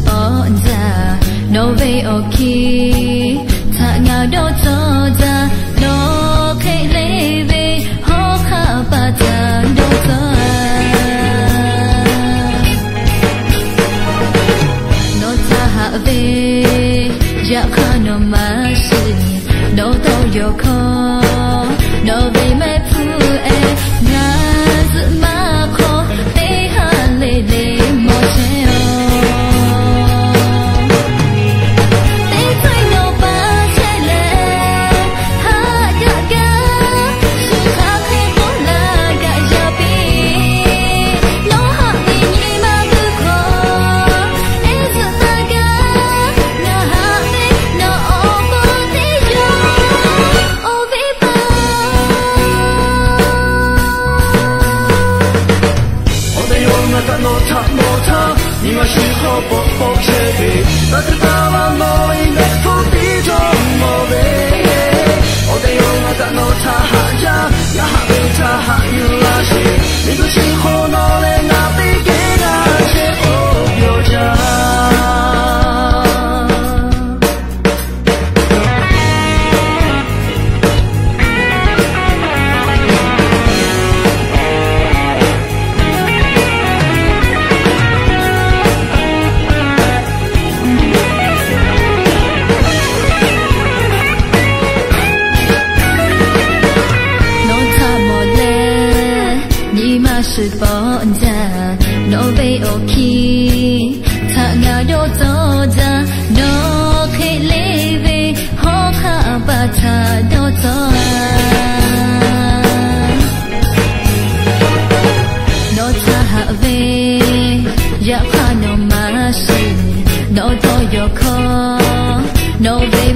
bonza no ve oki ta nga do zoza no kai leve ho kha pa ta do zo no ta ha ve ya kha no ma shi no do yo ko no ve me pu e na zu ma ko te ha le le mo chen你我是否不不确定？那是爸爸我应该不必做我呗。我得用我的脑查哈呀，呀哈被查哈有拉西，你不喜欢我嘞那被给那些哦有家。是bonza no ve oki ta nga do zoza no kai leve ho kha pa ta do zo no ta ha ve ya kha no ma shi no do yo ko no ve